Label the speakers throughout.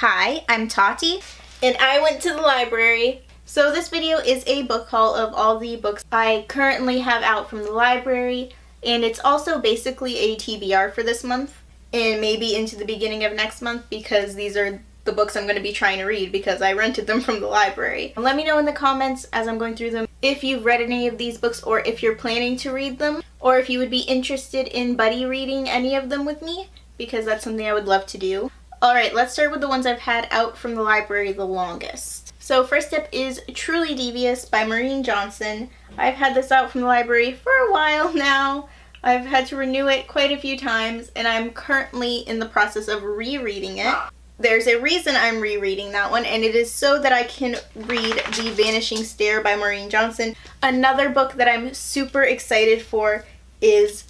Speaker 1: Hi, I'm Tati.
Speaker 2: And I went to the library.
Speaker 1: So this video is a book haul of all the books I currently have out from the library, and it's also basically a TBR for this month and maybe into the beginning of next month because these are the books I'm going to be trying to read because I rented them from the library. Let me know in the comments as I'm going through them if you've read any of these books or if you're planning to read them, or if you would be interested in buddy reading any of them with me, because that's something I would love to do. Alright, let's start with the ones I've had out from the library the longest. So first up is Truly Devious by Maureen Johnson. I've had this out from the library for a while now. I've had to renew it quite a few times, and I'm currently in the process of rereading it. There's a reason I'm rereading that one, and it is so that I can read The Vanishing Stair by Maureen Johnson. Another book that I'm super excited for is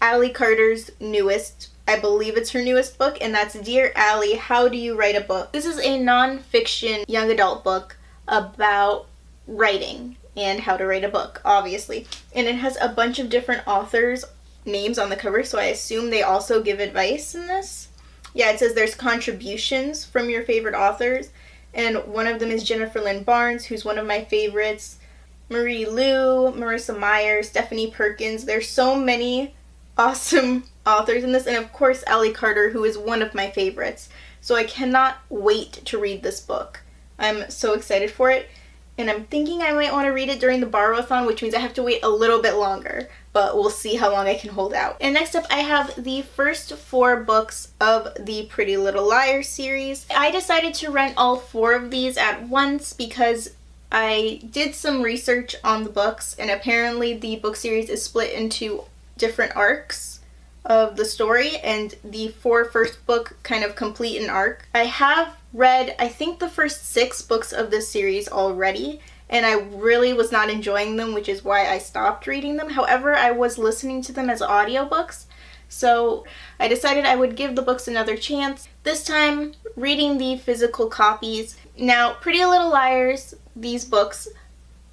Speaker 1: Allie Carter's newest, I believe it's her newest book, and that's Dear Allie, How Do You Write a Book? This is a non-fiction young adult book about writing and how to write a book, obviously. And it has a bunch of different authors' names on the cover, so I assume they also give advice in this. Yeah, it says there's contributions from your favorite authors, and one of them is Jennifer Lynn Barnes, who's one of my favorites, Marie Lu, Marissa Meyer, Stephanie Perkins. There's so many awesome authors in this, and of course Allie Carter, who is one of my favorites. So I cannot wait to read this book. I'm so excited for it, and I'm thinking I might want to read it during the borrow-a-thon, which means I have to wait a little bit longer, but we'll see how long I can hold out. And next up, I have the first 4 books of the Pretty Little Liars series. I decided to rent all 4 of these at once because I did some research on the books, and apparently the book series is split into different arcs of the story, and the 4 first book kind of complete an arc. I have read, I think, the first 6 books of this series already, and I really was not enjoying them, which is why I stopped reading them. However, I was listening to them as audiobooks, so I decided I would give the books another chance, this time reading the physical copies. Now, Pretty Little Liars, these books,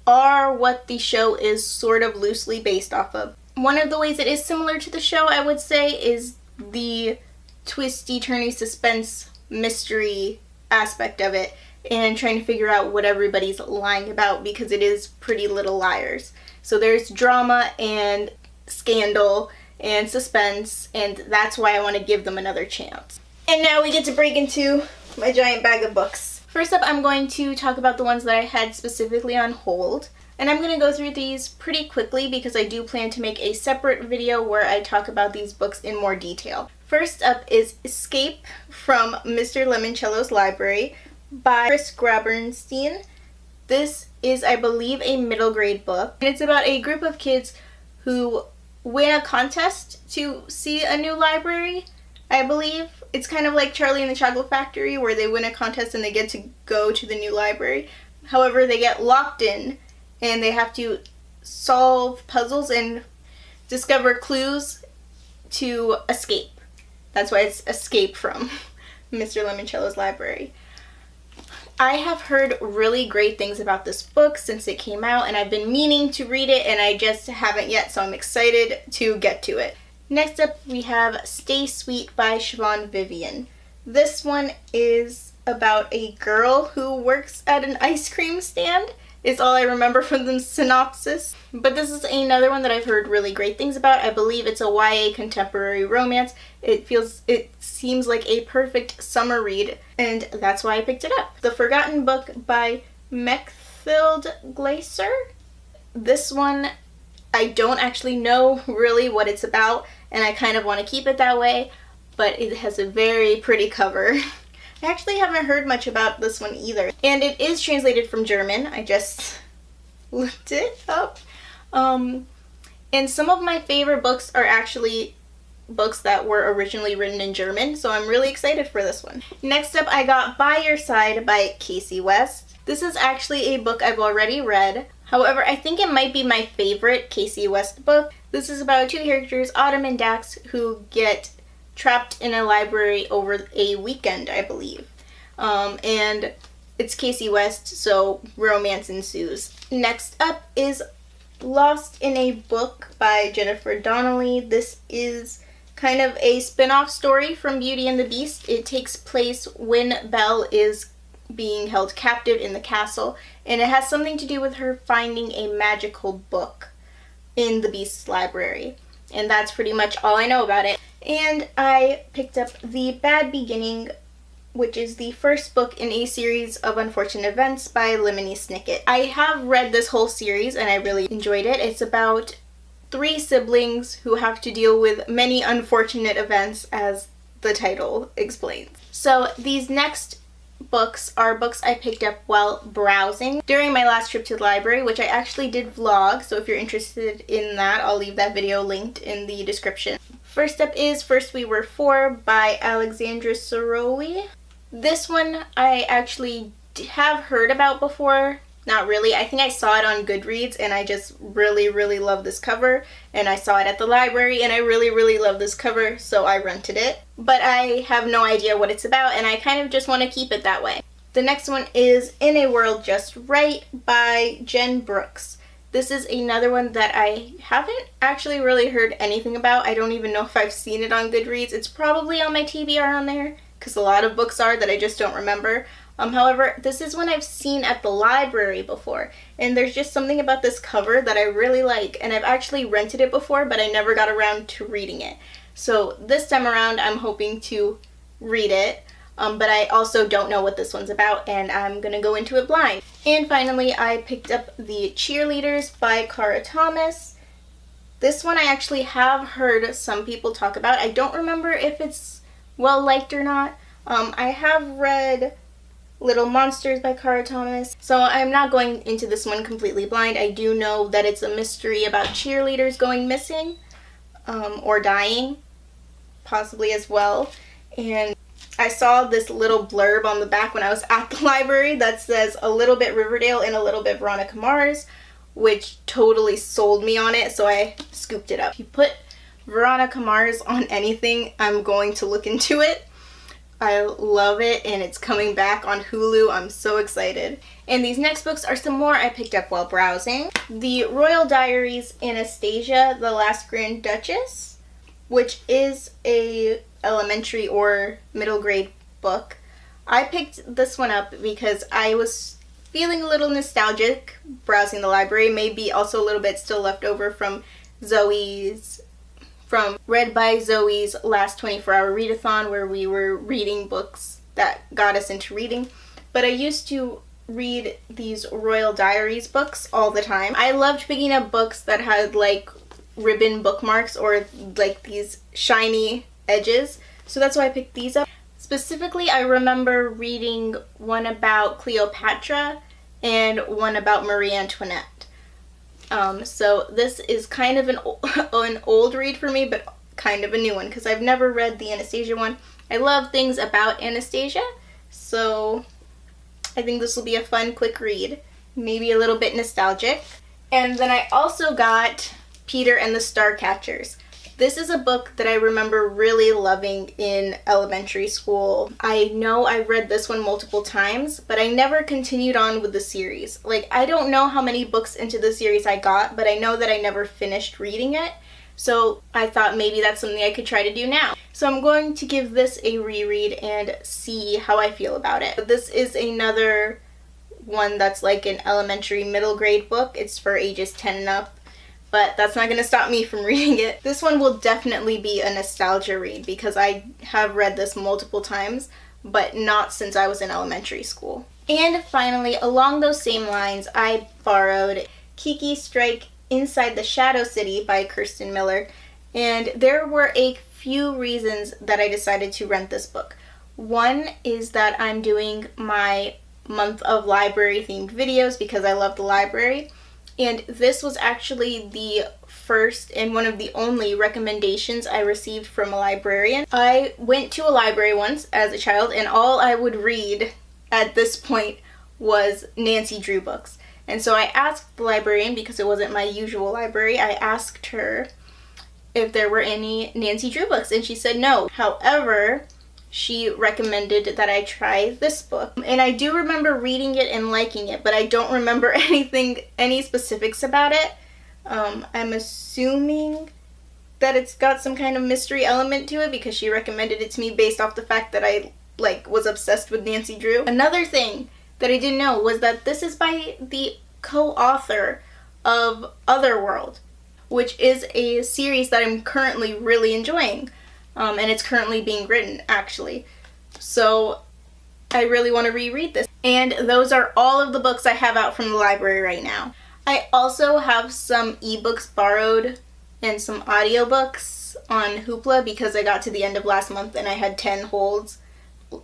Speaker 1: are what the show is sort of loosely based off of. One of the ways it is similar to the show, I would say, is the twisty, turny suspense mystery aspect of it, and trying to figure out what everybody's lying about, because it is Pretty Little Liars. So there's drama and scandal and suspense, and that's why I want to give them another chance. And now we get to break into my giant bag of books. First up, I'm going to talk about the ones that I had specifically on hold. And I'm going to go through these pretty quickly because I do plan to make a separate video where I talk about these books in more detail. First up is Escape from Mr. Lemoncello's Library by Chris Grabenstein. This is, I believe, a middle grade book. And it's about a group of kids who win a contest to see a new library, I believe. It's kind of like Charlie and the Chocolate Factory, where they win a contest and they get to go to the new library. However, they get locked in, and they have to solve puzzles and discover clues to escape. That's why it's Escape from Mr. Lemoncello's Library. I have heard really great things about this book since it came out, and I've been meaning to read it, and I just haven't yet, so I'm excited to get to it. Next up, we have Stay Sweet by Siobhan Vivian. This one is about a girl who works at an ice cream stand, is all I remember from the synopsis. But this is another one that I've heard really great things about. I believe it's a YA contemporary romance. It seems like a perfect summer read, and that's why I picked it up. The Forgotten Book by Mick Glaser. This one, I don't actually know really what it's about, and I kind of want to keep it that way, but it has a very pretty cover. I actually haven't heard much about this one either. And it is translated from German. I just looked it up. And some of my favorite books are actually books that were originally written in German, so I'm really excited for this one. Next up, I got By Your Side by Casey West. This is actually a book I've already read. However, I think it might be my favorite Casey West book. This is about 2 characters, Autumn and Dax, who get trapped in a library over a weekend, I believe. And it's Casey West, so romance ensues. Next up is Lost in a Book by Jennifer Donnelly. This is kind of a spin-off story from Beauty and the Beast. It takes place when Belle is being held captive in the castle, and it has something to do with her finding a magical book in the Beast's library. And that's pretty much all I know about it. And I picked up The Bad Beginning, which is the first book in a series of unfortunate events by Lemony Snicket. I have read this whole series and I really enjoyed it. It's about 3 siblings who have to deal with many unfortunate events, as the title explains. So these next books are books I picked up while browsing during my last trip to the library, which I actually did vlog, so if you're interested in that, I'll leave that video linked in the description. First up is First We Were Four by Alexandra Cerulean. This one I actually have heard about before. Not really. I think I saw it on Goodreads and I just really love this cover, and I saw it at the library and I really love this cover, so I rented it. But I have no idea what it's about and I kind of just want to keep it that way. The next one is In a World Just Right by Jen Brooks. This is another one that I haven't actually really heard anything about. I don't even know if I've seen it on Goodreads. It's probably on my TBR on there, because a lot of books are that I just don't remember. However, this is one I've seen at the library before, and there's just something about this cover that I really like, and I've actually rented it before, but I never got around to reading it. So this time around, I'm hoping to read it, but I also don't know what this one's about, and I'm gonna go into it blind. And finally, I picked up The Cheerleaders by Cara Thomas. This one I actually have heard some people talk about. I don't remember if it's well liked or not. I have read Little Monsters by Cara Thomas, so I'm not going into this one completely blind. I do know that it's a mystery about cheerleaders going missing, or dying, possibly as well. And I saw this little blurb on the back when I was at the library that says a little bit Riverdale and a little bit Veronica Mars, which totally sold me on it, so I scooped it up. If you put Veronica Mars on anything, I'm going to look into it. I love it, and it's coming back on Hulu. I'm so excited. And these next books are some more I picked up while browsing. The Royal Diaries Anastasia, The Last Grand Duchess, which is a elementary or middle grade book. I picked this one up because I was feeling a little nostalgic browsing the library, maybe also a little bit still left over from Read by Zoe's last 24-hour readathon, where we were reading books that got us into reading. But I used to read these Royal Diaries books all the time. I loved picking up books that had like ribbon bookmarks or like these shiny edges, so that's why I picked these up. Specifically, I remember reading one about Cleopatra and one about Marie Antoinette. So this is kind of an old read for me, but kind of a new one, because I've never read the Anastasia one. I love things about Anastasia, so I think this will be a fun, quick read. Maybe a little bit nostalgic. And then I also got Peter and the Starcatchers. This is a book that I remember really loving in elementary school. I know I read this one multiple times, but I never continued on with the series. Like, I don't know how many books into the series I got, but I know that I never finished reading it. So I thought maybe that's something I could try to do now. So I'm going to give this a reread and see how I feel about it. This is another one that's like an elementary middle grade book. It's for ages 10 and up. But that's not going to stop me from reading it. This one will definitely be a nostalgia read because I have read this multiple times, but not since I was in elementary school. And finally, along those same lines, I borrowed Kiki Strike Inside the Shadow City by Kirsten Miller, and there were a few reasons that I decided to rent this book. One is that I'm doing my month of library themed videos because I love the library. And this was actually the first and one of the only recommendations I received from a librarian. I went to a library once as a child, and all I would read at this point was Nancy Drew books. And so I asked the librarian, because it wasn't my usual library, I asked her if there were any Nancy Drew books, and she said no. However, she recommended that I try this book. And I do remember reading it and liking it, but I don't remember any specifics about it. I'm assuming that it's got some kind of mystery element to it because she recommended it to me based off the fact that I was obsessed with Nancy Drew. Another thing that I didn't know was that this is by the co-author of Otherworld, which is a series that I'm currently really enjoying. And it's currently being written, actually. So I really want to reread this. And those are all of the books I have out from the library right now. I also have some ebooks borrowed and some audiobooks on Hoopla because I got to the end of last month and I had 10 holds.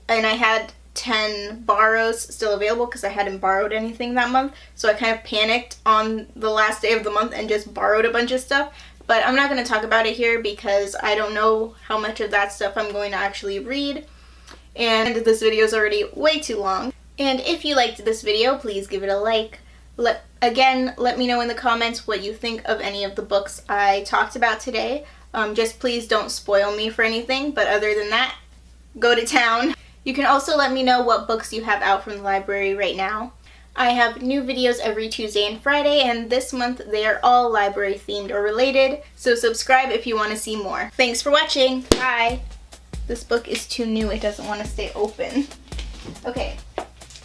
Speaker 1: And I had 10 borrows still available because I hadn't borrowed anything that month. So I kind of panicked on the last day of the month and just borrowed a bunch of stuff. But I'm not going to talk about it here because I don't know how much of that stuff I'm going to actually read. And this video is already way too long. And if you liked this video, please give it a like. Let me know in the comments what you think of any of the books I talked about today. Just please don't spoil me for anything. But other than that, go to town. You can also let me know what books you have out from the library right now. I have new videos every Tuesday and Friday, and this month they are all library themed or related, so subscribe if you want to see more. Thanks for watching. Bye. This book is too new. It doesn't want to stay open. Okay,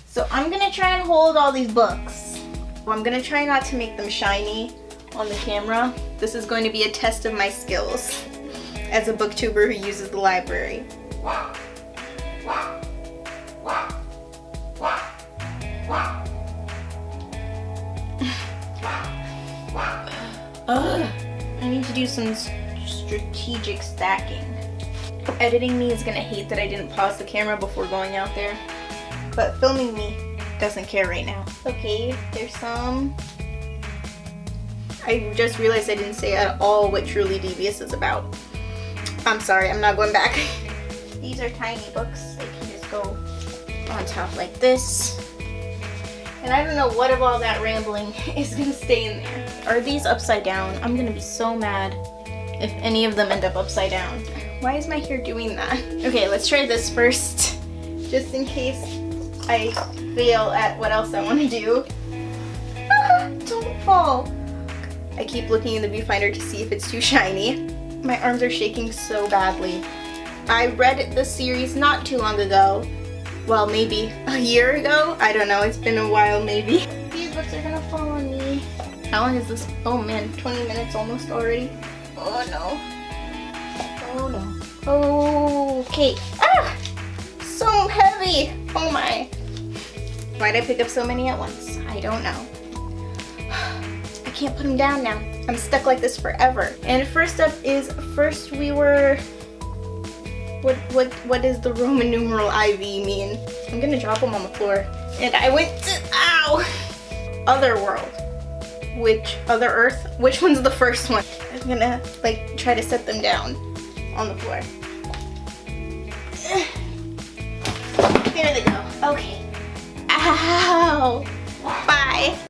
Speaker 1: so I'm going to try and hold all these books. I'm going to try not to make them shiny on the camera. This is going to be a test of my skills as a booktuber who uses the library. I need to do some strategic stacking. Editing me is gonna hate that I didn't pause the camera before going out there, but filming me doesn't care right now. Okay, there's some. I just realized I didn't say at all what Truly Devious is about. I'm sorry, I'm not going back. These are tiny books. They can just go on top like this. And I don't know what of all that rambling is gonna stay in there. Are these upside down? I'm gonna be so mad if any of them end up upside down. Why is my hair doing that? Okay, let's try this first, just in case I fail at what else I want to do. Don't fall. I keep looking in the viewfinder to see if it's too shiny. My arms are shaking so badly. I read the series not too long ago. Well, maybe a year ago? I don't know, it's been a while maybe. These books are gonna fall on me. How long is this? Oh man, 20 minutes almost already. Oh no. Oh no. Okay. Ah! So heavy! Oh my. Why'd I pick up so many at once? I don't know. I can't put them down now. I'm stuck like this forever. And first up is First We Were... What does the Roman numeral IV mean? I'm gonna drop them on the floor. And I went to, ow! Otherworld. Other Earth? Which one's the first one? I'm gonna try to set them down on the floor.